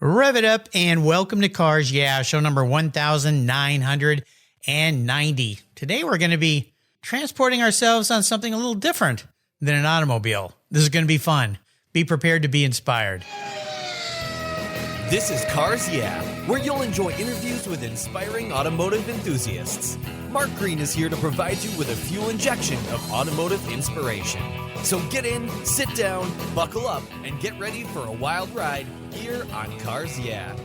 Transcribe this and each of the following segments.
Rev it up and welcome to Cars Yeah, show number 1990. Today we're going to be transporting ourselves on something a little different than an automobile. This is going to be fun. Be prepared to be inspired. This is Cars Yeah, where you'll enjoy interviews with inspiring automotive enthusiasts. Mark Green is here to provide you with a fuel injection of automotive inspiration. So get in, sit down, buckle up, and get ready for a wild ride here on Cars Yeah.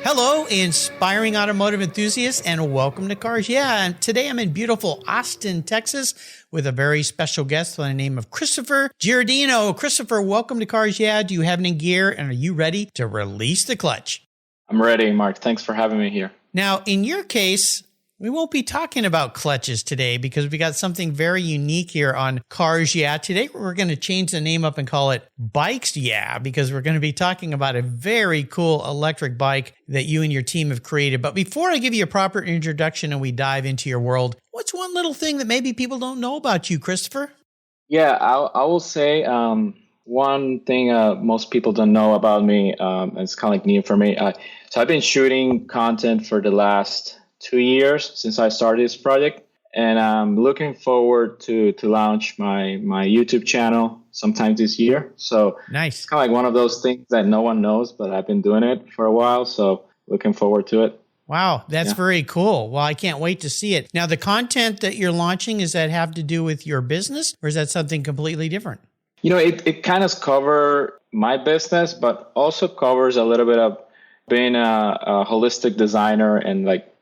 Hello, inspiring automotive enthusiasts, and welcome to Cars Yeah. And today I'm in beautiful Austin, Texas, with a very special guest by the name of Christopher Gerardino. Christopher, welcome to Cars Yeah. Do you have any gear, and are you ready to release the clutch? I'm ready, Mark. Thanks for having me here. Now, in your case, we won't be talking about clutches today because we got something very unique here on Cars Yeah. Today, we're going to change the name up and call it Bikes Yeah, because we're going to be talking about a very cool electric bike that you and your team have created. But before I give you a proper introduction and we dive into your world, what's one little thing that maybe people don't know about you, Christopher? Yeah, I will say one thing most people don't know about me, it's kind of like new for me. So I've been shooting content for the last 2 years since I started this project, and I'm looking forward to launch my YouTube channel sometime this year. So nice. It's kind of like one of those things that no one knows, but I've been doing it for a while, so looking forward to it. Wow, that's very cool. Well, I can't wait to see it. Now, the content that you're launching, does that have to do with your business, or is that something completely different? You know, it kind of covers my business, but also covers a little bit of being a holistic designer and like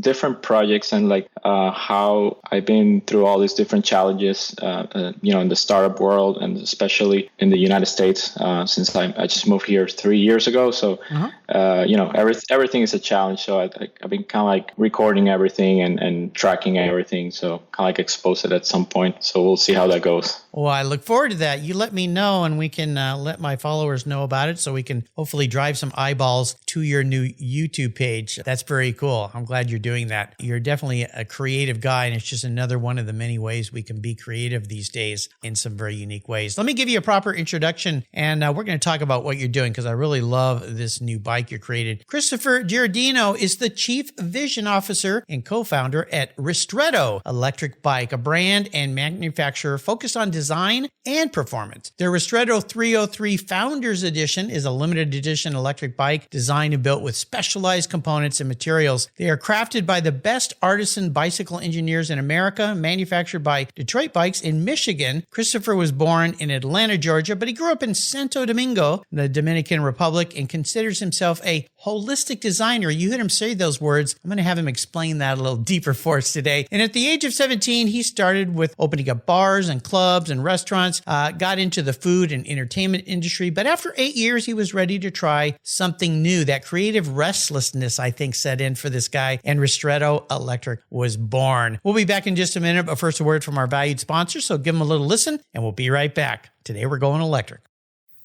different projects and like how I've been through all these different challenges, in the startup world and especially in the United States since I just moved here 3 years ago. So, everything is a challenge. So I've been kind of like recording everything and tracking everything. So kind of like expose it at some point. So we'll see how that goes. Well, I look forward to that. You let me know and we can let my followers know about it so we can hopefully drive some eyeballs to your new YouTube page. That's very cool. I'm glad you're doing that. You're definitely a creative guy, and it's just another one of the many ways we can be creative these days in some very unique ways. Let me give you a proper introduction, and we're going to talk about what you're doing because I really love this new bike you created. Christopher Gerardino is the Chief Vision Officer and co-founder at Ristretto Electric Bike, a brand and manufacturer focused on design and performance. Their Ristretto 303 Founders Edition is a limited edition electric bike designed and built with specialized components and materials. They are crafted by the best artisan bicycle engineers in America, manufactured by Detroit Bikes in Michigan. Christopher was born in Atlanta, Georgia, but he grew up in Santo Domingo, the Dominican Republic, and considers himself a holistic designer. You heard him say those words. I'm going to have him explain that a little deeper for us today. And at the age of 17, he started with opening up bars and clubs and restaurants, got into the food and entertainment industry. But after 8 years, he was ready to try something new. That creative restlessness, I think, set in for this guy, and Ristretto Electric was born. We'll be back in just a minute, but first a word from our valued sponsor, so give them a little listen, and we'll be right back. Today we're going electric.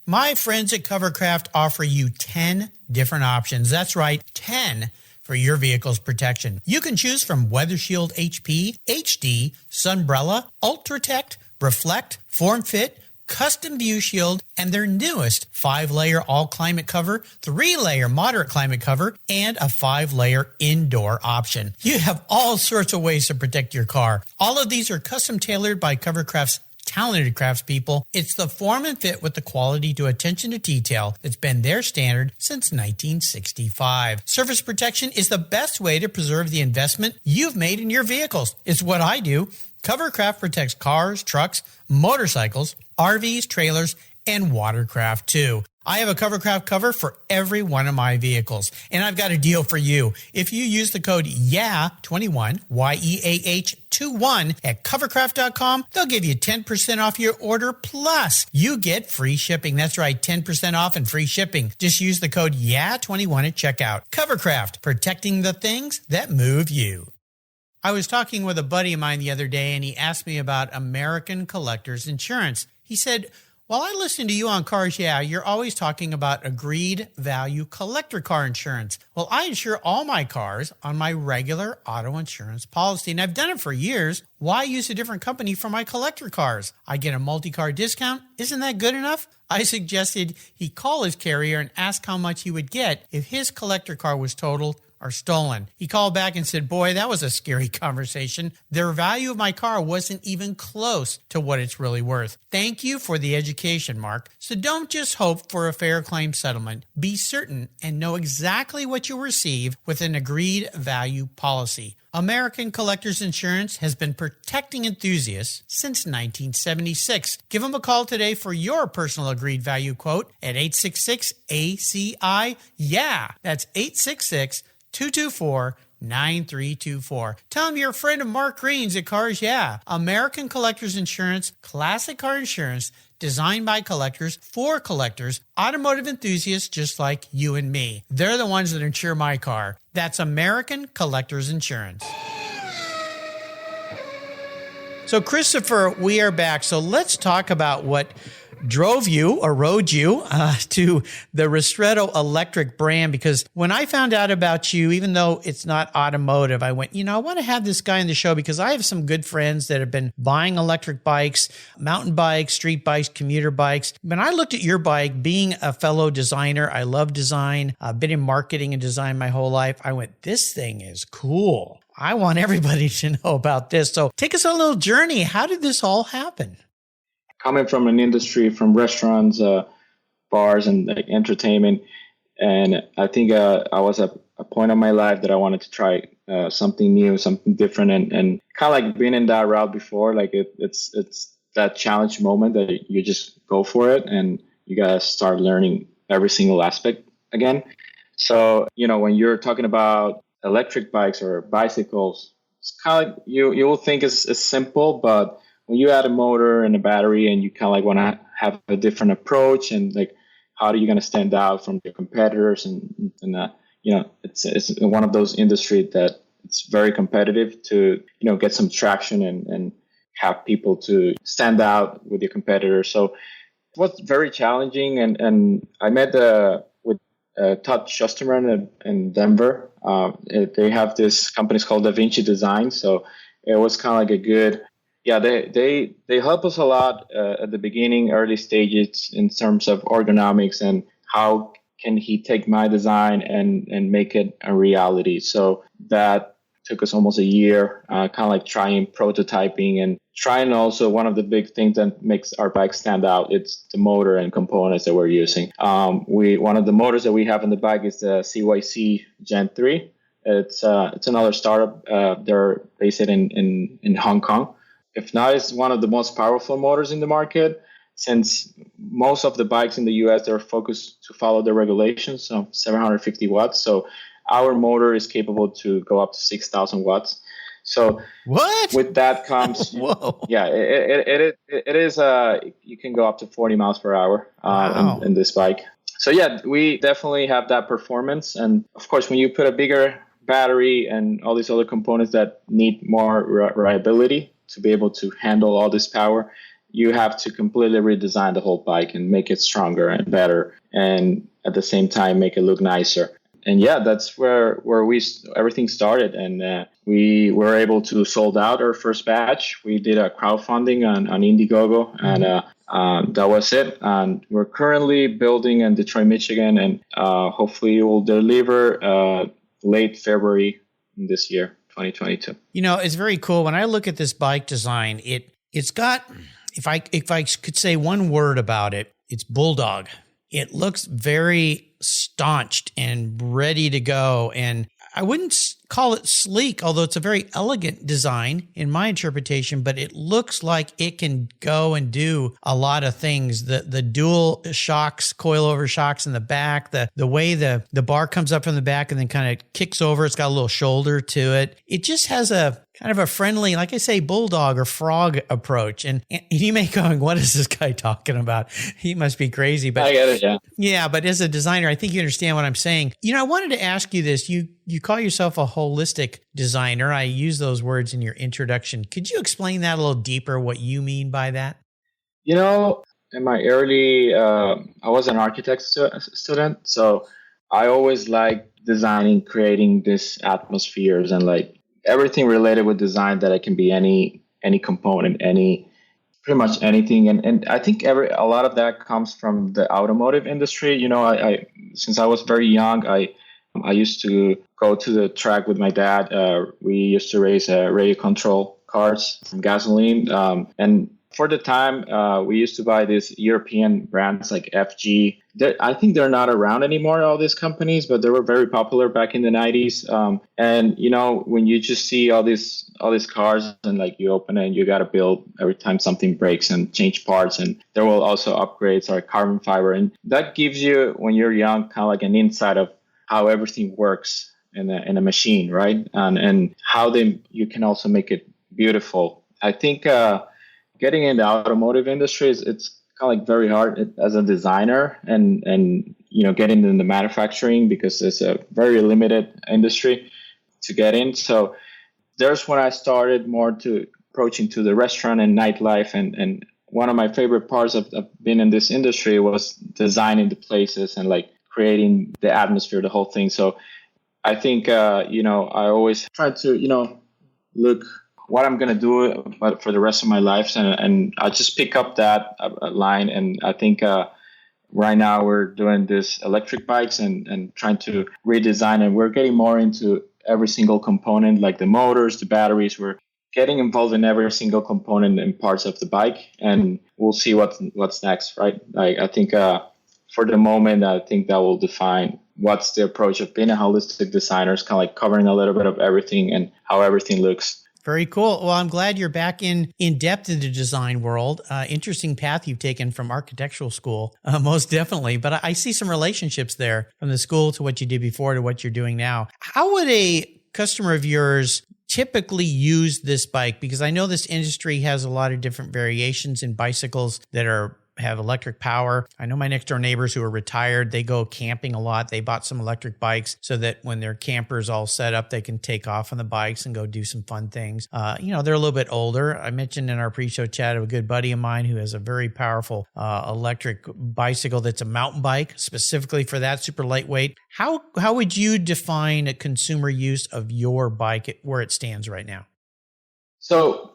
My friends at Covercraft offer you 10 different options. That's right, 10 for your vehicle's protection. You can choose from Weather Shield HP, HD, Sunbrella, Ultratect, Reflect, Form Fit, Custom View Shield, and their newest 5-layer all-climate cover, 3-layer moderate climate cover, and a 5-layer indoor option. You have all sorts of ways to protect your car. All of these are custom tailored by Covercraft's talented craftspeople. It's the form and fit with the quality to attention to detail that's been their standard since 1965. Surface protection is the best way to preserve the investment you've made in your vehicles. It's what I do. Covercraft protects cars, trucks, motorcycles, RVs, trailers, and watercraft too. I have a Covercraft cover for every one of my vehicles, and I've got a deal for you. If you use the code YEAH21, YEAH21 at covercraft.com, they'll give you 10% off your order, plus you get free shipping. That's right, 10% off and free shipping. Just use the code YEAH21 at checkout. Covercraft, protecting the things that move you. I was talking with a buddy of mine the other day, and he asked me about American Collectors Insurance. He said, While I listen to you on Cars Yeah, you're always talking about agreed value collector car insurance. Well, I insure all my cars on my regular auto insurance policy, and I've done it for years. Why use a different company for my collector cars? I get a multi-car discount. Isn't that good enough? I suggested he call his carrier and ask how much he would get if his collector car was totaled or stolen. He called back and said, boy, that was a scary conversation. The value of my car wasn't even close to what it's really worth. Thank you for the education, Mark. So don't just hope for a fair claim settlement. Be certain and know exactly what you'll receive with an agreed value policy. American Collectors Insurance has been protecting enthusiasts since 1976. Give them a call today for your personal agreed value quote at 866-ACI. Yeah, that's 866-224-9324. Tell them you're a friend of Mark Green's at Cars Yeah. American Collectors Insurance, classic car insurance, designed by collectors for collectors, automotive enthusiasts just like you and me. They're the ones that insure my car. That's American Collectors Insurance. So, Christopher, we are back. So let's talk about what rode you to the Ristretto Electric brand, because when I found out about you, even though it's not automotive, I went, I want to have this guy on the show because I have some good friends that have been buying electric bikes, mountain bikes, street bikes, commuter bikes. When I looked at your bike, being a fellow designer, I love design. I've been in marketing and design my whole life. I went, this thing is cool. I want everybody to know about this. So take us on a little journey. How did this all happen? Coming from an industry, from restaurants, bars, and like entertainment, and I think I was at a point in my life that I wanted to try something new, something different, and kind of like being in that route before. Like it's that challenge moment that you just go for it, and you gotta start learning every single aspect again. So when you're talking about electric bikes or bicycles, it's kind of like you will think it's simple, but when you add a motor and a battery and you kind of like want to have a different approach, and like, how are you going to stand out from your competitors? And it's one of those industries that it's very competitive to, get some traction and have people to stand out with your competitors. So it was very challenging. And I met with Todd Schusterman in Denver. They have this company called Da Vinci Design. So it was kind of like a good, they help us a lot at the beginning, early stages in terms of ergonomics and how can he take my design and make it a reality. So that took us almost a year, kind of like trying prototyping and trying also one of the big things that makes our bike stand out. It's the motor and components that we're using. One of the motors that we have in the bike is the CYC Gen 3. It's another startup. They're based in Hong Kong. If not, it's one of the most powerful motors in the market, since most of the bikes in the US, they're focused to follow the regulations, so 750 watts. So our motor is capable to go up to 6,000 watts. So what? With that comes, whoa. Yeah, it is, you can go up to 40 miles per hour in this bike. So yeah, we definitely have that performance. And of course, when you put a bigger battery and all these other components that need more reliability to be able to handle all this power, you have to completely redesign the whole bike and make it stronger and better, and at the same time make it look nicer. And yeah, that's where everything started. And we were able to sold out our first batch. We did a crowdfunding on Indiegogo, and that was it. And we're currently building in Detroit, Michigan, and hopefully we'll deliver late February this year, 2022. It's very cool. When I look at this bike design, it's got, if I could say one word about it, it's bulldog. It looks very staunched and ready to go. And I wouldn't call it sleek, although it's a very elegant design in my interpretation, but it looks like it can go and do a lot of things. The dual shocks, coilover shocks in the back, the way the bar comes up from the back and then kind of kicks over. It's got a little shoulder to it. It just has a kind of a friendly, like I say, bulldog or frog approach. And you may go, what is this guy talking about? He must be crazy. But I get it, yeah. Yeah, but as a designer, I think you understand what I'm saying. I wanted to ask you this. You call yourself a holistic designer. I use those words in your introduction. Could you explain that a little deeper, what you mean by that? in my early, I was an architect student, so I always liked designing, creating these atmospheres and like everything related with design that it can be any component, any pretty much anything. And I think a lot of that comes from the automotive industry. You know, I since I was very young, I used to go to the track with my dad. We used to race radio control cars from gasoline. And for the time, we used to buy these European brands like FG. I think they're not around anymore, all these companies, but they were very popular back in the 90s. And you know, when you just see all these cars and like you open it and you got to build every time something breaks and change parts, and there will also upgrades or carbon fiber, and that gives you, when you're young, kind of like an insight of how everything works in a machine, right? And how you can also make it beautiful. I think getting in the automotive industry it's kind of like very hard as a designer, and you know, getting in the manufacturing, because it's a very limited industry to get in. So there's when I started more to approaching to the restaurant and nightlife, and one of my favorite parts of being in this industry was designing the places and like creating the atmosphere, the whole thing. So I think, you know, I always try to, you know, look what I'm going to do for the rest of my life. And I just pick up that line. And I think right now we're doing this electric bikes and trying to redesign, and we're getting more into every single component, like the motors, the batteries. We're getting involved in every single component and parts of the bike, and we'll see what's next, right? Like, I think, for the moment, I think that will define what's the approach of being a holistic designer. It's kind of like covering a little bit of everything and how everything looks. Very cool. Well, I'm glad you're back in depth in the design world. Interesting path you've taken from architectural school, most definitely. But I see some relationships there from the school to what you did before to what you're doing now. How would a customer of yours typically use this bike? Because I know this industry has a lot of different variations in bicycles that have electric power. I know my next door neighbors who are retired, they go camping a lot. They bought some electric bikes so that when their camper's all set up, they can take off on the bikes and go do some fun things. You know, they're a little bit older. I mentioned in our pre-show chat of a good buddy of mine who has a very powerful electric bicycle that's a mountain bike specifically for that, super lightweight. How would you define a consumer use of your bike where it stands right now? So,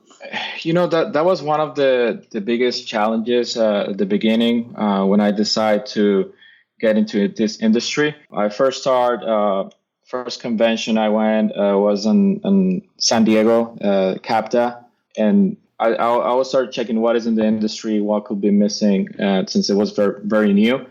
you know, that was one of the biggest challenges at the beginning when I decided to get into this industry. I first convention I went was in San Diego, CAPTA, and I always started checking what is in the industry, what could be missing, since it was very, very new.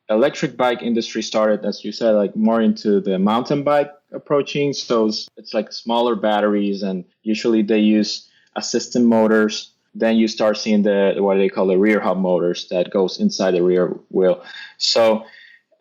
Electric bike industry started, as you said, like more into the mountain bike approaching. So it's like smaller batteries, and usually they use assistant motors. Then you start seeing what they call the rear hub motors that goes inside the rear wheel. So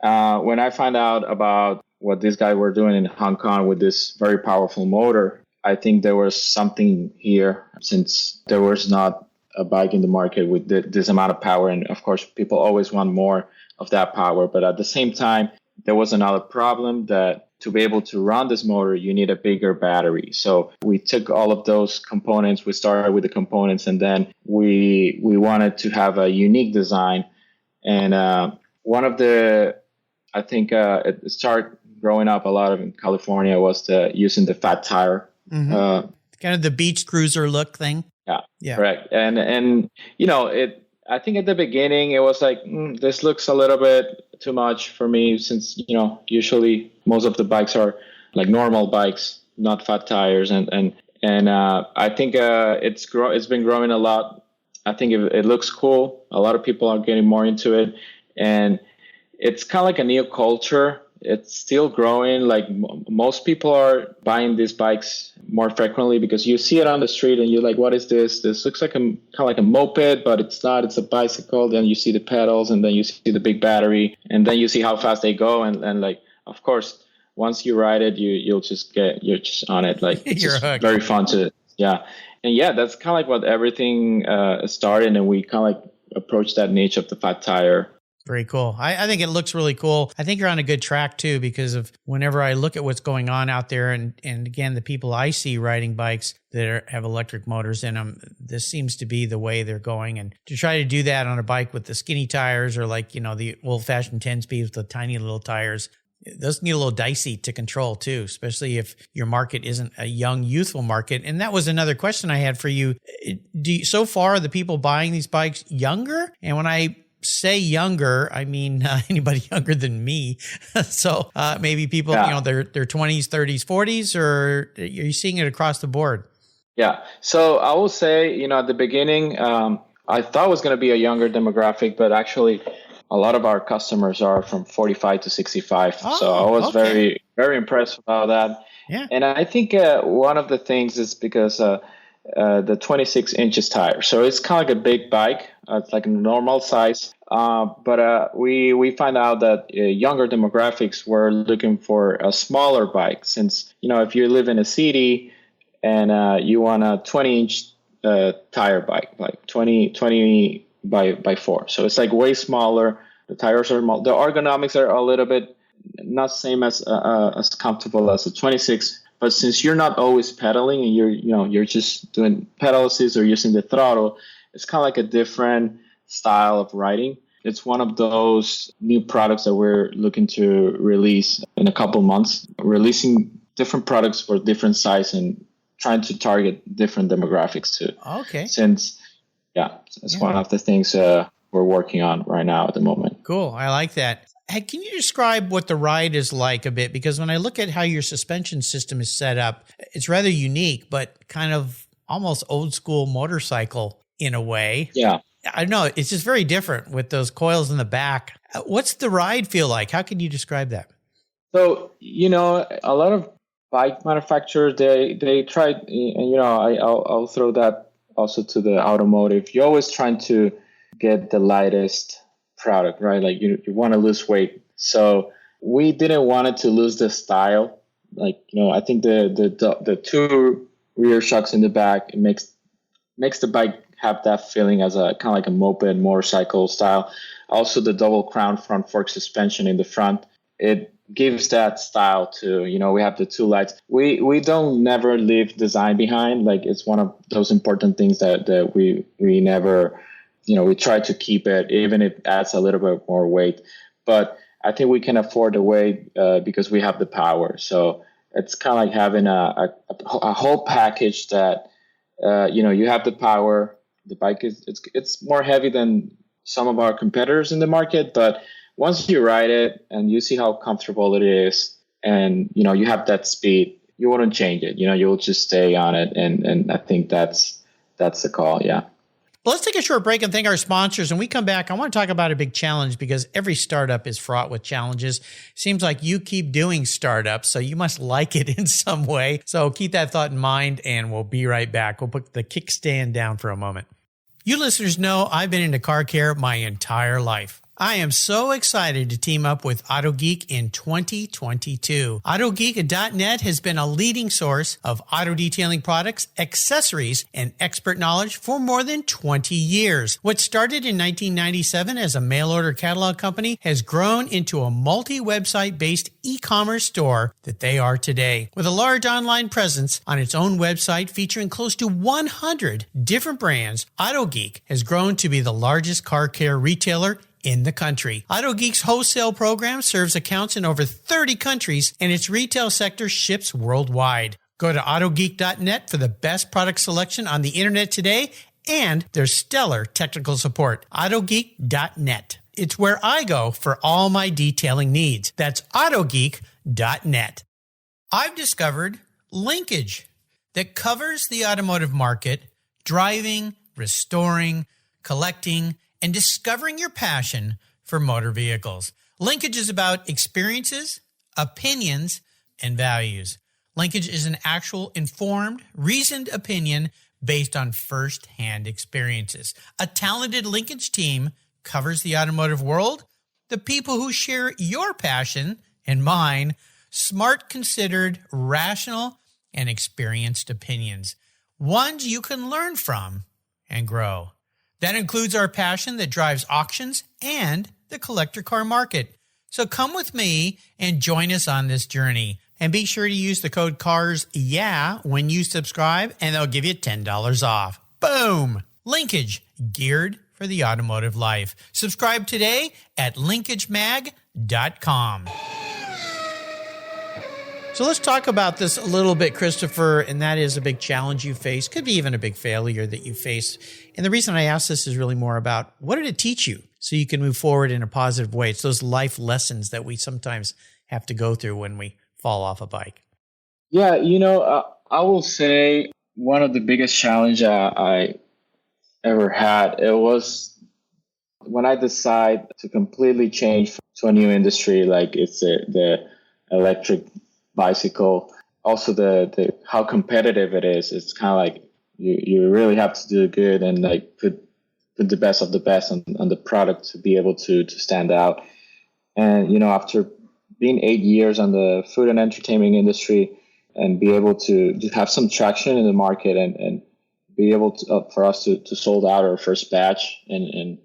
when I found out about what these guys were doing in Hong Kong with this very powerful motor, I think there was something here, since there was not a bike in the market with this amount of power. And of course, people always want more of that power. But at the same time, there was another problem that to be able to run this motor, you need a bigger battery. So we took all of those components. We started with the components, and then we wanted to have a unique design. And one of I think it started growing up a lot in California was using the fat tire. Mm-hmm. Kind of the beach cruiser look thing. Yeah, correct. And you know, I think at the beginning it was like, this looks a little bit too much for me, since, you know, usually most of the bikes are like normal bikes, not fat tires. And I think it's been growing a lot. I think it looks cool. A lot of people are getting more into it, and it's kind of like a new culture. It's still growing. Like most people are buying these bikes more frequently because you see it on the street and you're like, what is this? This looks like kind of like a moped, but it's not. It's a bicycle. Then you see the pedals, and then you see the big battery, and then you see how fast they go. And like, of course, once you ride it, you're just on it. Like it's just very fun to, yeah. And yeah, that's kind of like what everything started. And we kind of like approached that niche of the fat tire. Very cool. I think it looks really cool. I think you're on a good track too, because of whenever I look at what's going on out there and again, the people I see riding bikes that have electric motors in them, this seems to be the way they're going. And to try to do that on a bike with the skinny tires or like, the old fashioned 10 speeds with the tiny little tires, those need a little dicey to control too, especially if your market isn't a young, youthful market. And that was another question I had for you. So far, are the people buying these bikes younger? And when I say younger, I mean anybody younger than me. So maybe people, their 20s, 30s, 40s, or are you seeing it across the board? Yeah. So I will say, at the beginning, I thought it was going to be a younger demographic, but actually a lot of our customers are from 45 to 65. So I was very, very impressed about that. Yeah. And I think one of the things is because the 26 inches tire. So it's kind of like a big bike. It's like a normal size. But we find out that younger demographics were looking for a smaller bike since, if you live in a city and you want a 20-inch tire bike, like 20 by 4. So it's like way smaller. The tires are the ergonomics are a little bit not same as comfortable as a 26. But since you're not always pedaling and you're just doing pedal assist or using the throttle, it's kind of like a different style of riding. It's one of those new products that we're looking to release in a couple months, releasing different products for different size and trying to target different demographics too. Okay. Since, it's one of the things we're working on right now at the moment. Cool. I like that. Hey, can you describe what the ride is like a bit? Because when I look at how your suspension system is set up, it's rather unique, but kind of almost old school motorcycle in a way. Yeah. I know it's just very different with those coils in the back. What's the ride feel like? How can you describe that? So, a lot of bike manufacturers, they try, and, I'll throw that also to the automotive. You're always trying to get the lightest product, right? Like you want to lose weight. So we didn't want it to lose the style. Like, I think the two rear shocks in the back, it makes the bike have that feeling as a kind of like a moped motorcycle style. Also the double crown front fork suspension in the front, it gives that style to, we have the two lights. We don't never leave design behind. Like it's one of those important things that we never, we try to keep it, even if it adds a little bit more weight. But I think we can afford the weight because we have the power. So it's kind of like having a whole package that, you have the power. The bike it's more heavy than some of our competitors in the market. But once you ride it and you see how comfortable it is and, you have that speed, you wouldn't change it. You'll just stay on it. And I think that's the call. Yeah. Well, let's take a short break and thank our sponsors. And we come back, I want to talk about a big challenge because every startup is fraught with challenges. Seems like you keep doing startups, so you must like it in some way. So keep that thought in mind and we'll be right back. We'll put the kickstand down for a moment. You listeners know I've been into car care my entire life. I am so excited to team up with AutoGeek in 2022. AutoGeek.net has been a leading source of auto detailing products, accessories, and expert knowledge for more than 20 years. What started in 1997 as a mail-order catalog company has grown into a multi-website based e-commerce store that they are today. With a large online presence on its own website featuring close to 100 different brands, AutoGeek has grown to be the largest car care retailer in the country. AutoGeek's wholesale program serves accounts in over 30 countries, and its retail sector ships worldwide. Go to AutoGeek.net for the best product selection on the internet today and their stellar technical support. AutoGeek.net. It's where I go for all my detailing needs. That's AutoGeek.net. I've discovered Linkage that covers the automotive market, driving, restoring, collecting, and discovering your passion for motor vehicles. Linkage is about experiences, opinions, and values. Linkage is an actual informed, reasoned opinion based on first-hand experiences. A talented Linkage team covers the automotive world, the people who share your passion and mine, smart, considered, rational, and experienced opinions, ones you can learn from and grow. That includes our passion that drives auctions and the collector car market. So come with me and join us on this journey. And be sure to use the code CARSYEAH when you subscribe, and they'll give you $10 off. Boom! Linkage, geared for the automotive life. Subscribe today at linkagemag.com. So let's talk about this a little bit, Christopher, and that is a big challenge you face, could be even a big failure that you face. And the reason I ask this is really more about what did it teach you so you can move forward in a positive way? It's those life lessons that we sometimes have to go through when we fall off a bike. Yeah, I will say one of the biggest challenges I ever had, it was when I decided to completely change to a new industry, like it's the electric bicycle. Also the how competitive it is. It's kind of like you really have to do good and like put the best of the best on the product to be able to stand out. And after being 8 years on the food and entertainment industry and be able to have some traction in the market and be able to for us to sold out our first batch and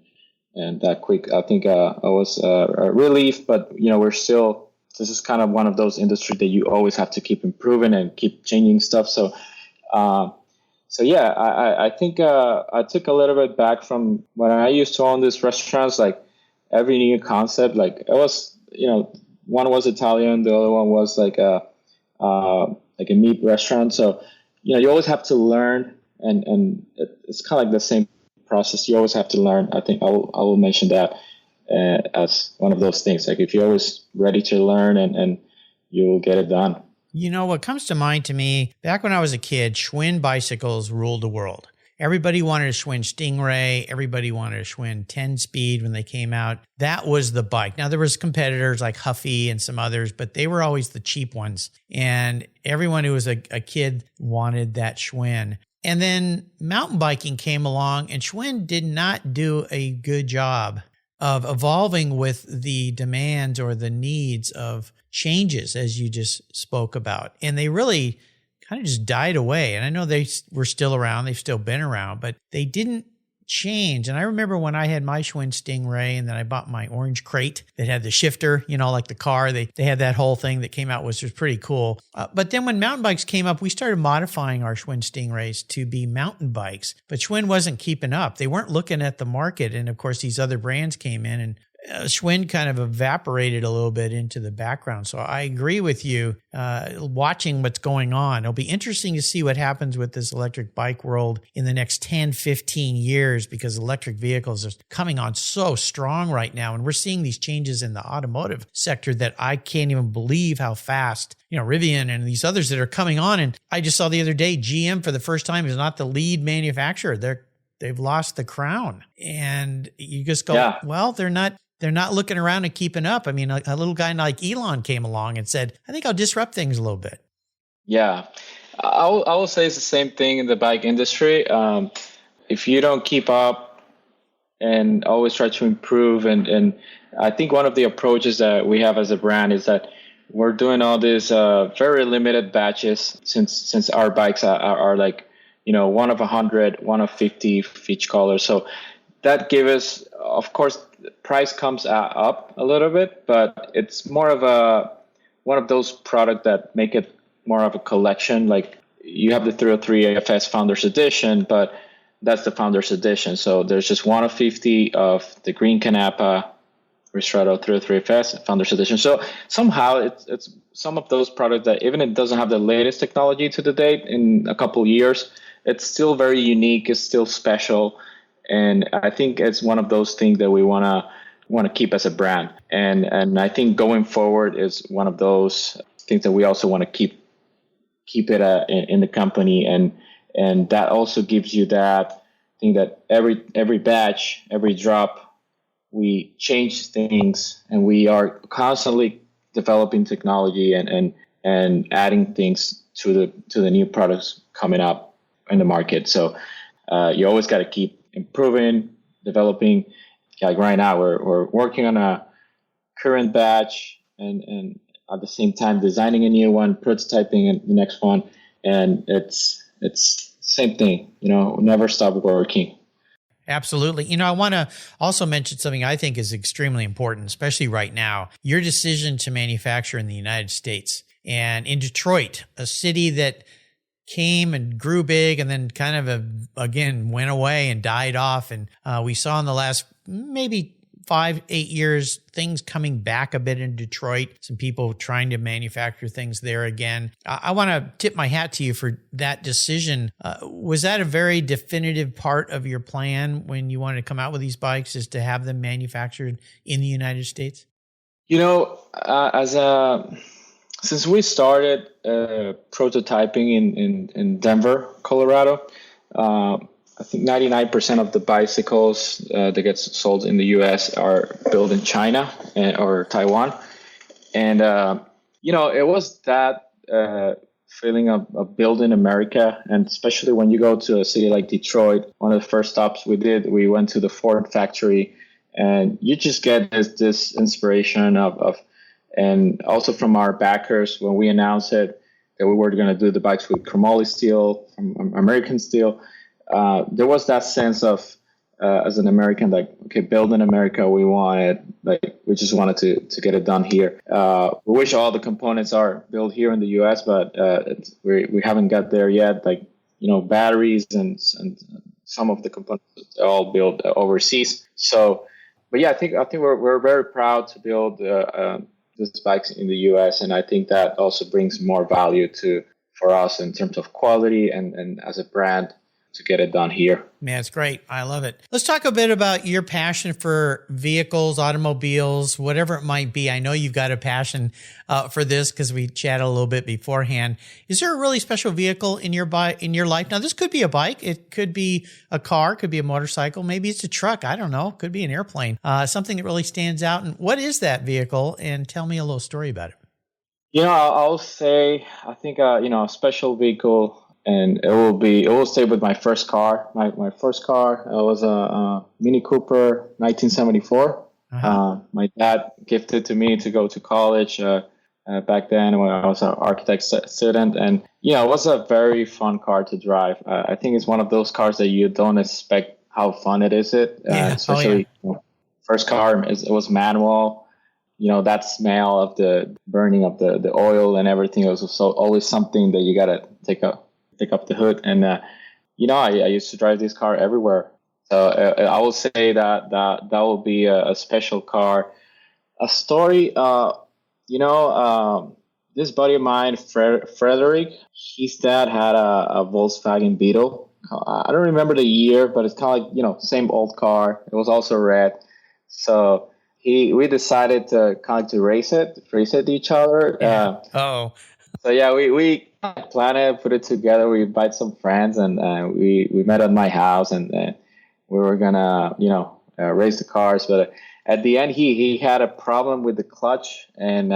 that quick, I think it was a relief. But we're still. This is kind of one of those industries that you always have to keep improving and keep changing stuff. So yeah, I think I took a little bit back from when I used to own these restaurants. Like every new concept, like it was, one was Italian, the other one was like a meat restaurant. So you always have to learn, and it's kind of like the same process. You always have to learn. I think I will mention that. As one of those things, like if you're always ready to learn and you'll get it done. What comes to mind to me, back when I was a kid, Schwinn bicycles ruled the world. Everybody wanted a Schwinn Stingray. Everybody wanted a Schwinn 10-speed when they came out. That was the bike. Now, there was competitors like Huffy and some others, but they were always the cheap ones. And everyone who was a kid wanted that Schwinn. And then mountain biking came along, and Schwinn did not do a good job of evolving with the demands or the needs of changes, as you just spoke about. And they really kind of just died away. And I know they were still around. They've still been around, but they didn't change. And I remember when I had my Schwinn Stingray and then I bought my orange crate that had the shifter, like the car, they had that whole thing that came out, which was pretty cool. But then when mountain bikes came up, we started modifying our Schwinn Stingrays to be mountain bikes, but Schwinn wasn't keeping up. They weren't looking at the market. And of course, these other brands came in and Schwinn kind of evaporated a little bit into the background. So I agree with you, watching what's going on. It'll be interesting to see what happens with this electric bike world in the next 10, 15 years, because electric vehicles are coming on so strong right now. And we're seeing these changes in the automotive sector that I can't even believe how fast, Rivian and these others that are coming on. And I just saw the other day, GM for the first time is not the lead manufacturer. They've lost the crown. And you just go, well, they're not looking around and keeping up. I mean, a little guy like Elon came along and said, I think I'll disrupt things a little bit. Yeah, I will say it's the same thing in the bike industry. If you don't keep up and always try to improve, and I think one of the approaches that we have as a brand is that we're doing all these very limited batches since our bikes are like, one of 100, one of 50 each color. So that gives us, of course, the price comes up a little bit, but it's more of one of those products that make it more of a collection. Like you have the 303 AFS Founders Edition, but that's the Founders Edition. So there's just one of 50 of the Green Canapa Ristretto 303 AFS Founders Edition. So somehow it's some of those products that even it doesn't have the latest technology to the date in a couple of years, it's still very unique. It's still special. And I think it's one of those things that we want to keep as a brand. And I think going forward is one of those things that we also want to keep it in the company. And that also gives you that thing that every batch, every drop, we change things, and we are constantly developing technology and adding things to the new products coming up in the market. So you always got to keep improving, developing. Like right now, we're working on a current batch and at the same time designing a new one, prototyping the next one, and it's same thing. Never stop working. Absolutely. I want to also mention something I think is extremely important, especially right now, your decision to manufacture in the United States. And in Detroit, a city that came and grew big and then kind of, again, went away and died off. And we saw in the last maybe 5-8 years, things coming back a bit in Detroit, some people trying to manufacture things there again. I want to tip my hat to you for that decision. Was that a very definitive part of your plan when you wanted to come out with these bikes, is to have them manufactured in the United States? Since we started prototyping in Denver, Colorado, I think 99% of the bicycles that get sold in the U.S. are built in China or Taiwan. And, it was that feeling of building America. And especially when you go to a city like Detroit, one of the first stops we did, we went to the Ford factory, and you just get this inspiration of and also from our backers, when we announced it, that we were going to do the bikes with chromoly steel, from American steel, there was that sense of, as an American, like, okay, build in America, we just wanted to get it done here. We wish all the components are built here in the U.S., but we haven't got there yet. Like, batteries and some of the components are all built overseas. So, but yeah, I think we're very proud to build these bikes in the U.S., and I think that also brings more value for us in terms of quality and as a brand to get it done here. Man, it's great. I love it. Let's talk a bit about your passion for vehicles, automobiles, whatever it might be. I know you've got a passion for this because we chatted a little bit beforehand. Is there a really special vehicle in your life? Now, this could be a bike. It could be a car, could be a motorcycle. Maybe it's a truck. I don't know. Could be an airplane. Something that really stands out. And what is that vehicle? And tell me a little story about it. I'll say, I think, a special vehicle, and it will stay with my first car. My first car was a Mini Cooper 1974. Uh-huh. My dad gifted to me to go to college back then when I was an architect student. And, it was a very fun car to drive. I think it's one of those cars that you don't expect how fun it is. Especially first car, it was manual. That smell of the burning of the oil and everything, it was always something that you got to pick up the hood. And, I used to drive this car everywhere. So I will say that will be a special car. A story, this buddy of mine, Frederick, his dad had a Volkswagen Beetle. I don't remember the year, but it's kind of like, same old car. It was also red. So we decided to kind of to race it each other. Yeah. So yeah, we planned it, put it together. We invite some friends, and we met at my house, and we were gonna race the cars. But at the end, he had a problem with the clutch, and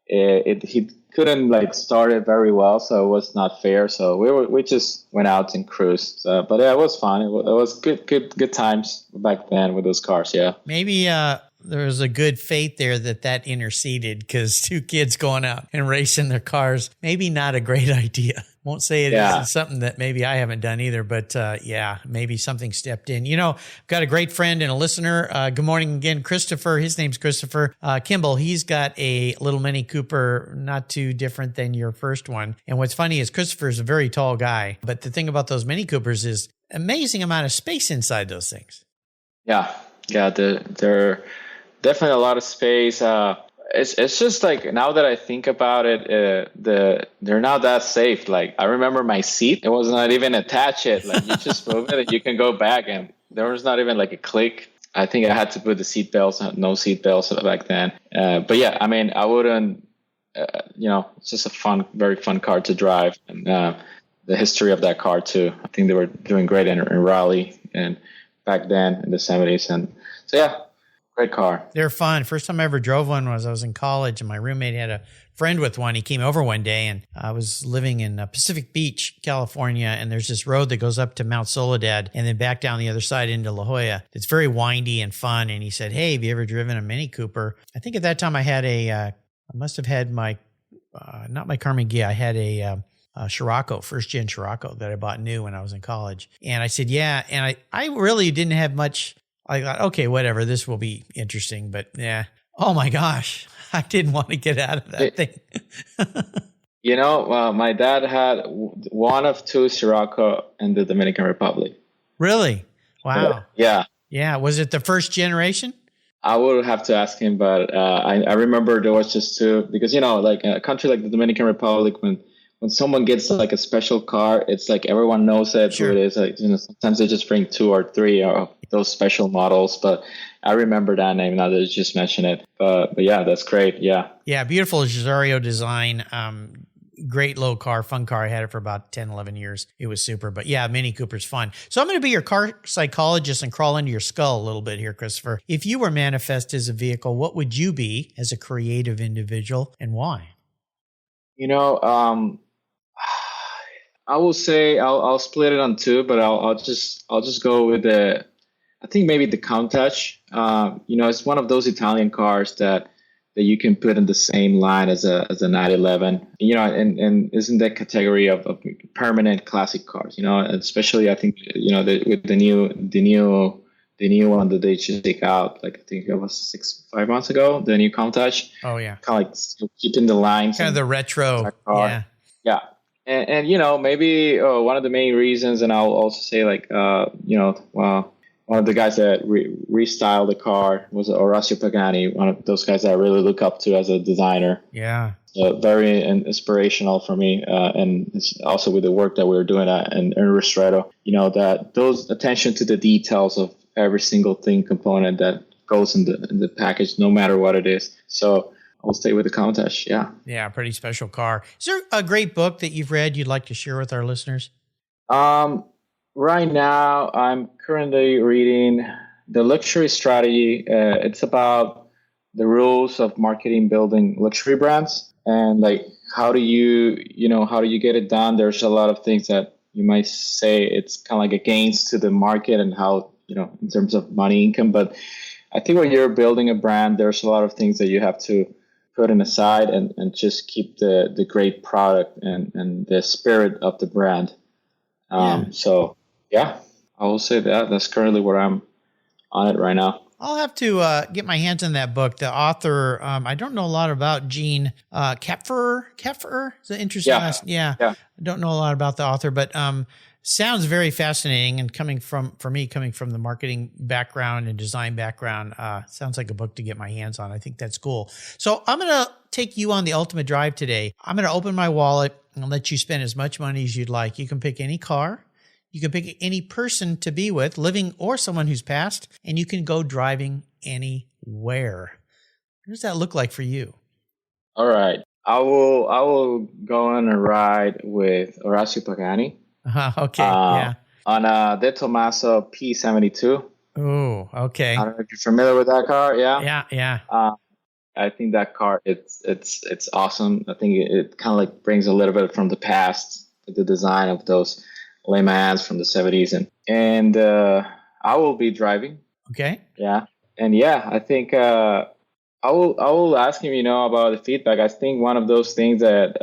he couldn't start it very well, so it was not fair. So we just went out and cruised. But yeah, it was fun. It was good times back then with those cars. Yeah, maybe. There was a good fate there that interceded, because two kids going out and racing their cars, maybe not a great idea. Won't say it is something that maybe I haven't done either, but maybe something stepped in. I've got a great friend and a listener. Good morning again, Christopher. His name's Christopher Kimball. He's got a little Mini Cooper, not too different than your first one. And what's funny is Christopher's a very tall guy, but the thing about those Mini Coopers is amazing amount of space inside those things. Yeah, they're definitely a lot of space. It's just like, now that I think about it, they're not that safe. Like, I remember my seat, it was not even attached yet. Like, you just move it and you can go back, and there was not even like a click. I think I had to put the seat belts, no seat belts back then. But yeah, I mean, I wouldn't, it's just a very fun car to drive. And the history of that car too. I think they were doing great in Raleigh and back then in the 70s. And so yeah, great car. They're fun. First time I ever drove one was I was in college, and my roommate had a friend with one. He came over one day, and I was living in Pacific Beach, California, and there's this road that goes up to Mount Soledad and then back down the other side into La Jolla. It's very windy and fun. And he said, "Hey, have you ever driven a Mini Cooper?" I think at that time I had I must have had my, not my Carmen Ghia. I had a Scirocco, first gen Scirocco that I bought new when I was in college. And I said, yeah. And I really didn't have much. I thought, okay, whatever, this will be interesting. But yeah, oh my gosh, I didn't want to get out of that thing. My dad had one of two Scirocco in the Dominican Republic. Really? Wow. Yeah. Yeah. Was it the first generation? I would have to ask him, but I remember there was just two, because, like a country like the Dominican Republic, when someone gets like a special car, it's like everyone knows it, Sure. who it is. Like, sometimes they just bring two or three of those special models, but I remember that name now that you just mentioned it. But yeah, that's great. Yeah. Yeah. Beautiful Cesario design. Great low car, fun car. I had it for about 10, 11 years. It was super. But yeah, Mini Cooper's fun. So I'm going to be your car psychologist and crawl into your skull a little bit here, Christopher. If you were manifest as a vehicle, what would you be as a creative individual and why? I will say I'll split it on two, but I'll just go with I think maybe the Countach. It's one of those Italian cars that you can put in the same line as a 911, and is in that category of permanent classic cars, especially I think, with the new one that they just take out, like I think it was 5 months ago, the new Countach. Oh yeah. Kind of like still keeping the lines. Kind of the retro. Yeah. Yeah. And maybe one of the main reasons, and I'll also say one of the guys that restyled the car was Orazio Pagani, one of those guys that I really look up to as a designer. Yeah. Very inspirational for me. And it's also with the work that we were doing in Ristretto, that those attention to the details of every single component that goes in the package, no matter what it is. So I'll stay with the Countach. Yeah. Yeah. Pretty special car. Is there a great book that you've read you'd like to share with our listeners? Right now, I'm currently reading The Luxury Strategy. It's about the rules of marketing, building luxury brands, and like how do you get it done. There's a lot of things that you might say it's kind of like against to the market and how, in terms of money income. But I think when you're building a brand, there's a lot of things that you have to put in aside and just keep the great product and the spirit of the brand. So yeah, I will say that's currently where I'm on it right now. I'll have to get my hands on that book. The author, I don't know a lot about Gene Kepfer. Kepfer is an interesting last. Yeah. I don't know a lot about the author, but sounds very fascinating. And coming from the marketing background and design background, sounds like a book to get my hands on. I think that's cool. So I'm going to take you on the ultimate drive today. I'm going to open my wallet and let you spend as much money as you'd like. You can pick any car. You can pick any person to be with, living or someone who's passed, and you can go driving anywhere. What does that look like for you? All right. I will go on a ride with Orazio Pagani. Okay. Yeah. On a De Tomaso P72. Oh, okay. I don't know if you're familiar with that car. Yeah. Yeah. I think that car, it's awesome. I think it kind of like brings a little bit from the past, the design of those Le Mans from the 70s, and I will be driving. Okay. Yeah. And yeah, I think I will ask him, about the feedback. I think one of those things that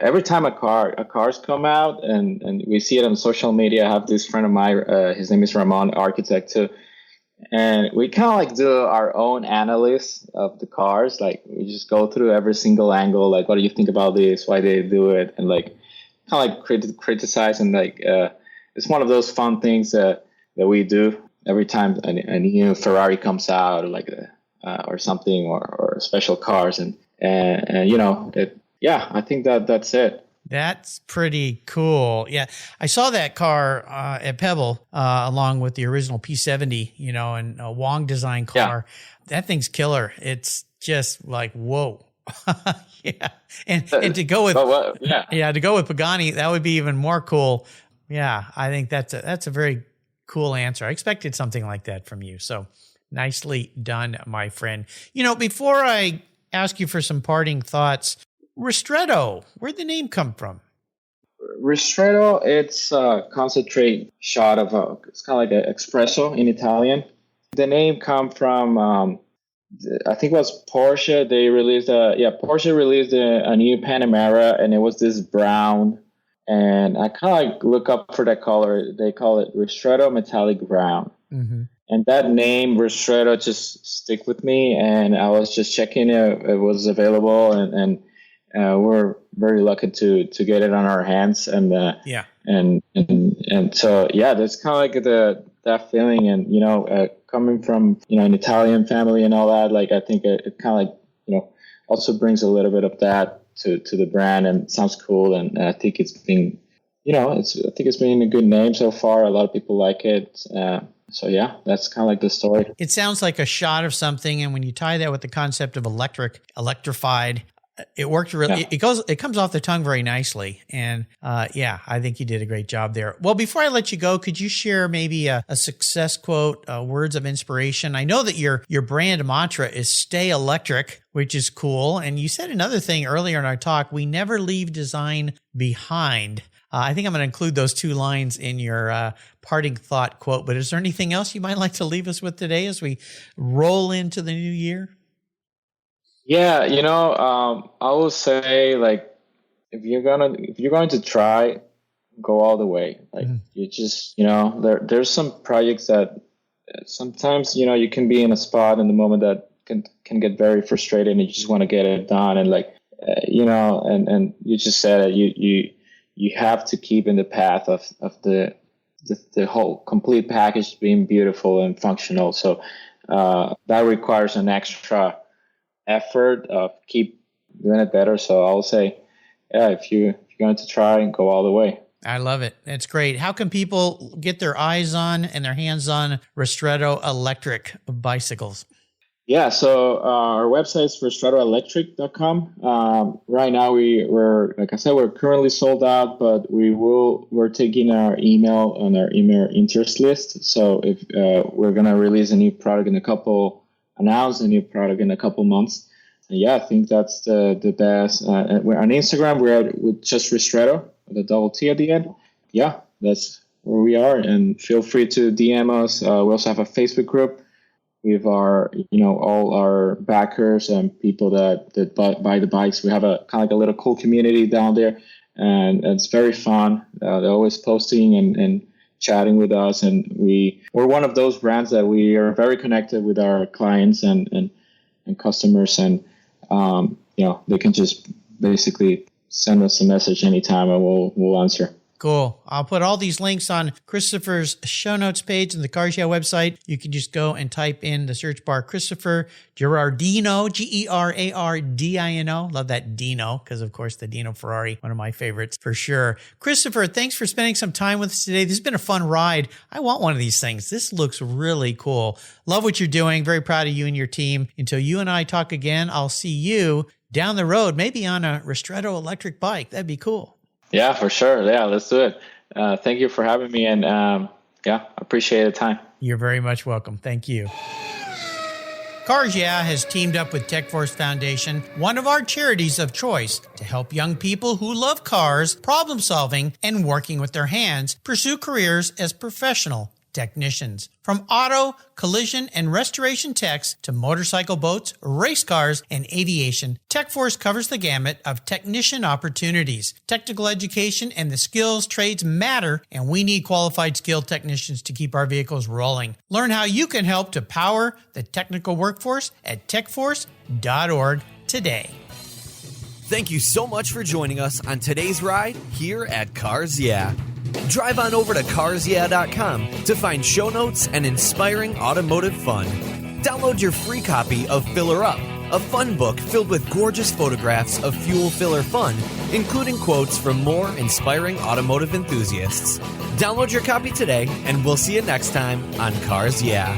every time a cars come out and we see it on social media. I have this friend of mine, his name is Ramon, architect too. And we kind of like do our own analysis of the cars. Like we just go through every single angle. Like, what do you think about this? Why they do it? And like, kind of like criticize, and like it's one of those fun things that we do every time a new Ferrari comes out, or like or something, or special cars, and I think that's it. That's pretty cool. Yeah. I saw that car at Pebble along with the original P70, and a Wong design car. Yeah. That thing's killer. It's just like, whoa. Yeah. And to go with to go with Pagani, that would be even more cool. Yeah. I think that's a very cool answer. I expected something like that from you. So nicely done, my friend. Before I ask you for some parting thoughts, Ristretto, where'd the name come from? Ristretto, it's a concentrate shot of it's kind of like an espresso in Italian. The name come from I think it was Porsche. They released Porsche released a new Panamera, and it was this brown, And I kind of like look up for that color. They call it Ristretto Metallic Brown. Mm-hmm. And that name, Ristretto, just stick with me. And I was just checking if it was available. And we're very lucky to get it on our hands. And and so, yeah, that's kind of like that feeling. And, you know, coming from, you know, an Italian family and all that, like, I think it kind of like, you know, also brings a little bit of that to the brand, and it sounds cool. And I think it's been, you know, I think it's been a good name so far. A lot of people like it. So yeah, that's kind of like the story. It sounds like a shot of something. And when you tie that with the concept of electrified, it worked really, it comes off the tongue very nicely. And yeah, I think you did a great job there. Well, before I let you go, could you share maybe a success quote, words of inspiration? I know that your brand mantra is stay electric, which is cool. And you said another thing earlier in our talk, we never leave design behind. I think I'm going to include those two lines in your parting thought quote, but is there anything else you might like to leave us with today as we roll into the new year? Yeah, you know, I will say, like, if you're going to try, go all the way. Like, you just, you know, there's some projects that sometimes, you know, you can be in a spot in the moment that can get very frustrated, and you just want to get it done. And like, you know, and you just said it, you have to keep in the path of the whole complete package being beautiful and functional. So that requires an extra effort of keep doing it better. So I'll say, yeah, if you're going to try and go all the way. I love it. It's great. How can people get their eyes on and their hands on Ristretto Electric bicycles? Yeah, so our website is ristrettoelectric.com. Right now we're like I said, we're currently sold out, but we're taking our email interest list. So if we're gonna release announce a new product in a couple months. And yeah, I think that's the best. We're on Instagram. We're with just Ristretto with a double T at the end. Yeah, that's where we are. And feel free to DM us. We also have a Facebook group with our, you know, all our backers and people that buy the bikes. We have a kind of like a little cool community down there, and it's very fun. They're always posting and chatting with us, and we're one of those brands that we are very connected with our clients and customers, and you know, they can just basically send us a message anytime and we'll answer. Cool. I'll put all these links on Christopher's show notes page and the Cars Yeah website. You can just go and type in the search bar Christopher Gerardino, Gerardino. Love that Dino, because of course the Dino Ferrari, one of my favorites for sure. Christopher, thanks for spending some time with us today. This has been a fun ride. I want one of these things. This looks really cool. Love what you're doing. Very proud of you and your team. Until you and I talk again, I'll see you down the road, maybe on a Ristretto electric bike. That'd be cool. Yeah, for sure. Yeah, let's do it. Thank you for having me. And yeah, appreciate the time. You're very much welcome. Thank you. Cars Yeah has teamed up with Techforce Foundation, one of our charities of choice, to help young people who love cars, problem solving, and working with their hands pursue careers as professional technicians. From auto, collision, and restoration techs to motorcycle boats, race cars, and aviation, Techforce covers the gamut of technician opportunities. Technical education and the skills trades matter, and we need qualified, skilled technicians to keep our vehicles rolling. Learn how you can help to power the technical workforce at techforce.org today. Thank you so much for joining us on today's ride here at Cars Yeah. Drive on over to carsyeah.com to find show notes and inspiring automotive fun. Download your free copy of Filler Up, a fun book filled with gorgeous photographs of fuel filler fun, including quotes from more inspiring automotive enthusiasts. Download your copy today, and we'll see you next time on Cars Yeah.